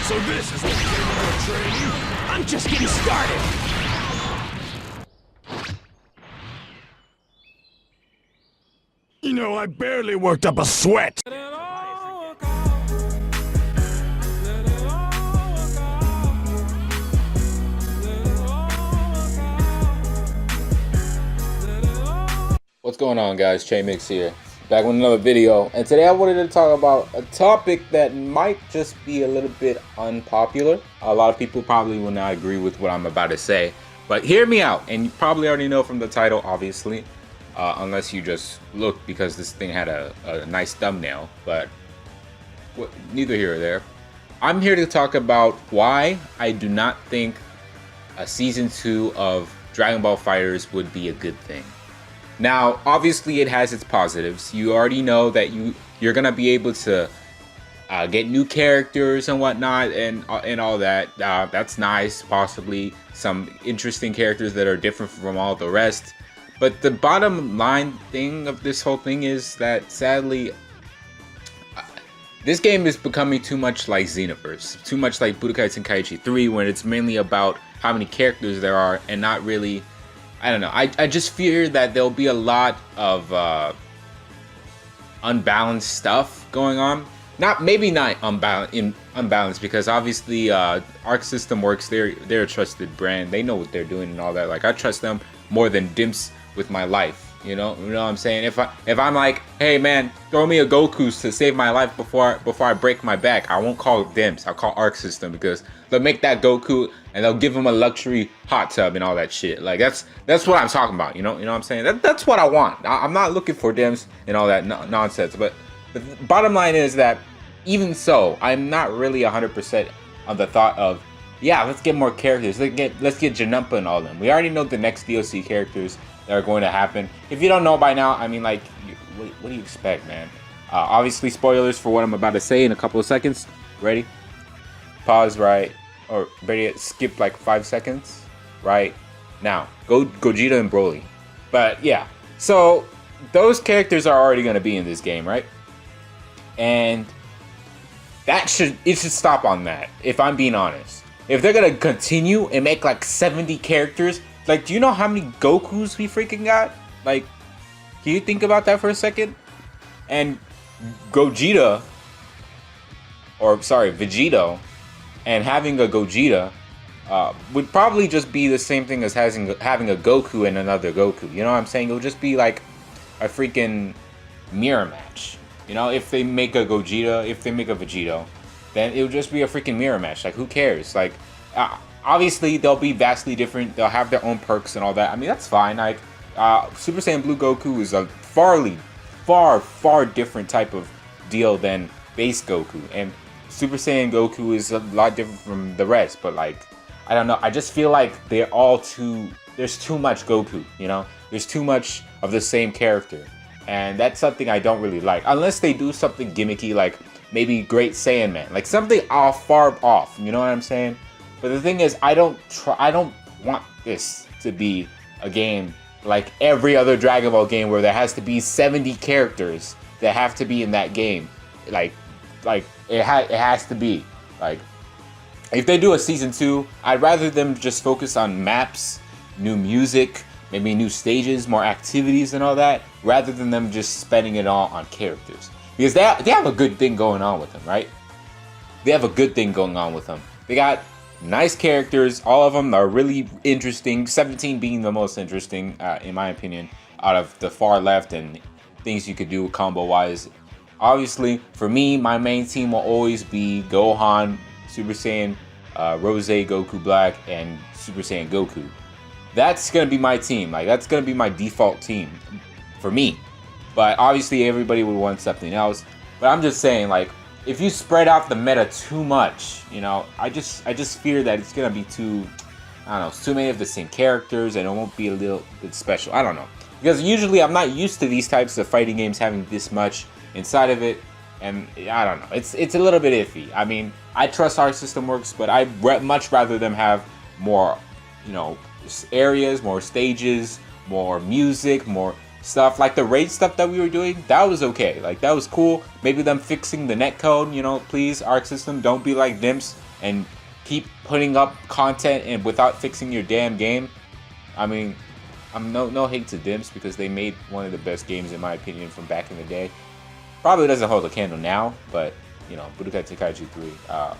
So this is the beginning of your training? I'm just getting started! You know, I barely worked up a sweat. What's going on, guys? Mix here, back with another video, and today I wanted to talk about a topic that might just be a little bit unpopular. A lot of people probably will not agree with what I'm about to say, but hear me out. And you probably already know from the title, obviously, unless you just look because this thing had a nice thumbnail, but neither here or there. I'm here to talk about why I do not think a season 2 of Dragon Ball Fighterz would be a good thing. Now, obviously, it has its positives. You already know that you're gonna be able to get new characters and whatnot, and all that. That's nice. Possibly some interesting characters that are different from all the rest. But the bottom line thing of this whole thing is that, sadly, this game is becoming too much like Xenoverse, too much like Budokai Tenkaichi 3, when it's mainly about how many characters there are and not really. I don't know. I just fear that there'll be a lot of unbalanced stuff going on. Maybe not unbalanced, because obviously Arc System Works. They're a trusted brand. They know what they're doing and all that. Like, I trust them more than Dimps with my life. You know what I'm saying? If I'm like, hey man, throw me a Goku to save my life before I break my back, I won't call Dimps. I'll call Arc System, because they'll make that Goku and they'll give him a luxury hot tub and all that shit. Like, that's what I'm talking about. You know what I'm saying? That's what I want. I'm not looking for Dimps and all that nonsense. But the bottom line is that even so, I'm not really 100% on the thought of, yeah, let's get more characters. Let's get Janumpa and all of them. We already know the next DLC characters that are going to happen. If you don't know by now, I mean, like, what do you expect, man? Obviously, spoilers for what I'm about to say in a couple of seconds. Ready? Pause right, or better yet, skip like 5 seconds. Right now, Gogeta and Broly. But yeah, so those characters are already going to be in this game, right? And it should stop on that, if I'm being honest. If they're going to continue and make like 70 characters, like, do you know how many Gokus we freaking got? Like, can you think about that for a second? And Vegito, and having a Gogeta would probably just be the same thing as having a Goku and another Goku. You know what I'm saying? It would just be like a freaking mirror match. You know, if they make a Gogeta, if they make a Vegito, then it would just be a freaking mirror match. Like, who cares? Like, obviously, they'll be vastly different. They'll have their own perks and all that. I mean, that's fine. Like, Super Saiyan Blue Goku is a far different type of deal than base Goku. And Super Saiyan Goku is a lot different from the rest. But, like, I don't know. I just feel like there's too much Goku, you know? There's too much of the same character. And that's something I don't really like. Unless they do something gimmicky, like maybe Great Saiyan Man. Like, something far off. You know what I'm saying? But the thing is, I don't want this to be a game like every other Dragon Ball game where there has to be 70 characters that have to be in that game. Like it has to be. Like, if they do a season 2, I'd rather them just focus on maps, new music, maybe new stages, more activities and all that, rather than them just spending it all on characters. Because they have a good thing going on with them, right? They have a good thing going on with them. They got nice characters. All of them are really interesting. 17 being the most interesting, in my opinion, out of the far left and things you could do combo-wise. Obviously, for me, my main team will always be Gohan, Super Saiyan, Rose, Goku Black, and Super Saiyan Goku. That's going to be my team. Like, that's going to be my default team for me. But obviously, everybody would want something else. But I'm just saying, like, if you spread out the meta too much, you know, I just fear that it's gonna be too many of the same characters, and it won't be a little bit special. I don't know, because usually I'm not used to these types of fighting games having this much inside of it, and I don't know. It's a little bit iffy. I mean, I trust Arc System Works, but I'd much rather them have more, you know, areas, more stages, more music, more stuff. Like the raid stuff that we were doing, that was okay. Like, that was cool. Maybe them fixing the netcode, you know, please, Arc System, don't be like Dimps and keep putting up content and without fixing your damn game. I mean, I'm no hate to Dimps because they made one of the best games in my opinion from back in the day. Probably doesn't hold a candle now, but you know, Budokai Tenkaichi 3.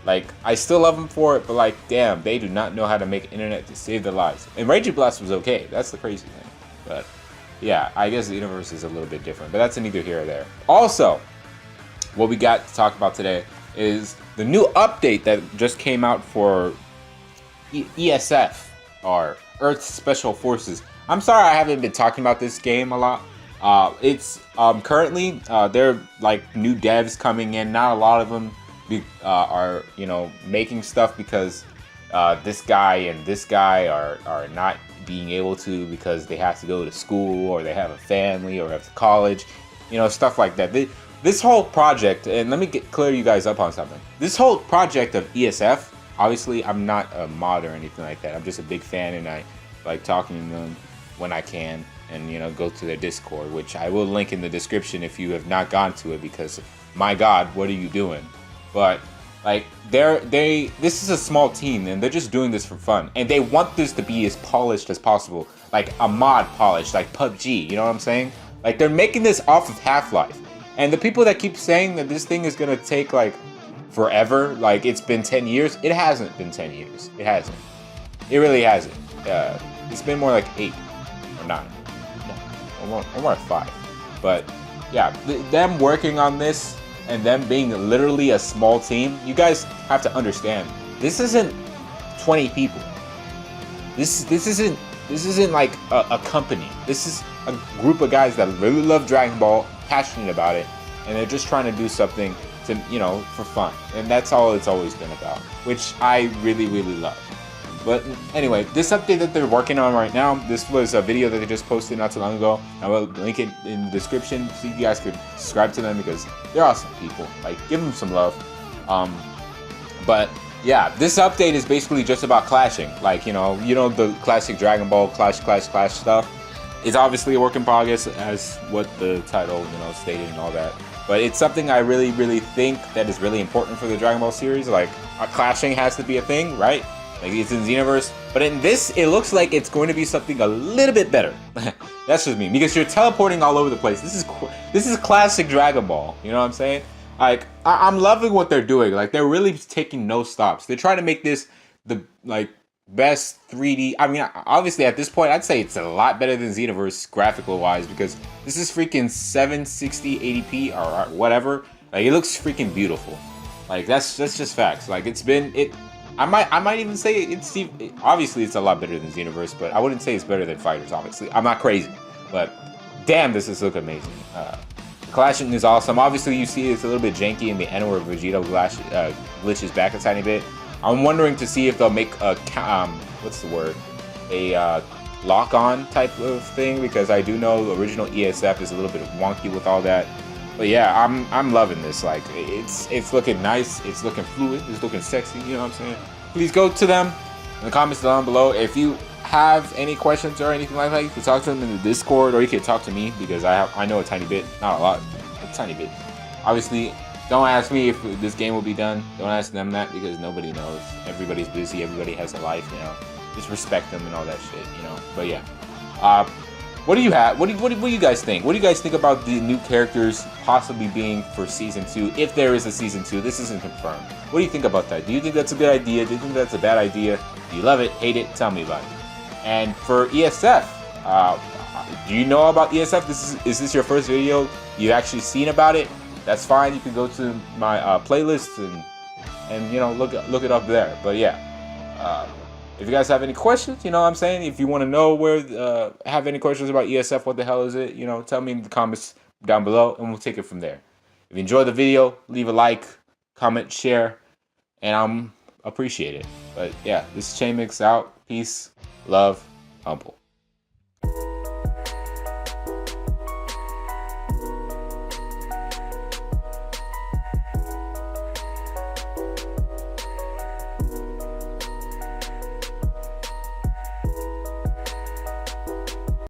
Like, I still love them for it, but like, damn, they do not know how to make internet to save their lives. And Raging Blast was okay. That's the crazy thing. But yeah, I guess the universe is a little bit different, but that's neither here or there. Also, what we got to talk about today is the new update that just came out for ESF, or Earth Special Forces. I'm sorry I haven't been talking about this game a lot. It's currently there are like new devs coming in. Not a lot of them are, you know, making stuff because this guy and this guy are not being able to because they have to go to school or they have a family or have to college, you know, stuff like that. This whole project, and let me clear you guys up on something. This whole project of ESF, obviously I'm not a mod or anything like that. I'm just a big fan and I like talking to them when I can, and you know, go to their Discord, which I will link in the description if you have not gone to it, because my God, what are you doing? But like this is a small team and they're just doing this for fun, and they want this to be as polished as possible, like a mod polish, like PUBG, you know what I'm saying? Like they're making this off of Half-Life, and the people that keep saying that this thing is gonna take like forever, like it's been 10 years, it hasn't been 10 years. It hasn't. It really hasn't. It's been more like 8 or 9. No, or more 5. But yeah, them working on this and them being literally a small team, you guys have to understand, this isn't 20 people. This isn't like a company. This is a group of guys that really love Dragon Ball, passionate about it, and they're just trying to do something to, you know, for fun. And that's all it's always been about, which I really, really love. But anyway, this update that they're working on right now, this was a video that they just posted not too long ago. I will link it in the description so you guys could subscribe to them because they're awesome people. Like, give them some love. But yeah, this update is basically just about clashing. Like, you know the classic Dragon Ball clash stuff. It's obviously a work in progress, as what the title, you know, stated and all that. But it's something I really, really think that is really important for the Dragon Ball series. Like, clashing has to be a thing, right? Like, it's in Xenoverse, but in this, it looks like it's going to be something a little bit better. That's just me, because you're teleporting all over the place. This is classic Dragon Ball. You know what I'm saying? Like, I'm loving what they're doing. Like, they're really taking no stops. They're trying to make this the like best 3D. I mean, obviously at this point, I'd say it's a lot better than Xenoverse graphical wise, because this is freaking 760 80p or whatever. Like, it looks freaking beautiful. Like, that's just facts. Like, I might even say it's obviously it's a lot better than Xenoverse, but I wouldn't say it's better than Fighterz. Obviously, I'm not crazy, but damn, this is look amazing. Clashing is awesome. Obviously, you see it's a little bit janky in the end where Vegeta glitches back a tiny bit. I'm wondering to see if they'll make a lock-on type of thing, because I do know the original ESF is a little bit wonky with all that. But yeah, I'm loving this. Like, it's looking nice, it's looking fluid, it's looking sexy, you know what I'm saying? Please go to them in the comments down below. If you have any questions or anything like that, you can talk to them in the Discord, or you can talk to me, because I know a tiny bit, not a lot, a tiny bit. Obviously, don't ask me if this game will be done. Don't ask them that, because nobody knows. Everybody's busy, everybody has a life, you know. Just respect them and all that shit, you know. But yeah. What do you have? What do you guys think? What do you guys think about the new characters possibly being for season 2? If there is a season 2, this isn't confirmed. What do you think about that? Do you think that's a good idea? Do you think that's a bad idea? Do you love it? Hate it? Tell me about it. And for ESF, do you know about ESF? Is this your first video you've actually seen about it? That's fine. You can go to my playlist and you know, look it up there. But yeah. If you guys have any questions, you know what I'm saying? If you want to know have any questions about ESF, what the hell is it? You know, tell me in the comments down below, and we'll take it from there. If you enjoyed the video, leave a like, comment, share, and appreciate it. But yeah, this is Chain Mix out. Peace, love, humble.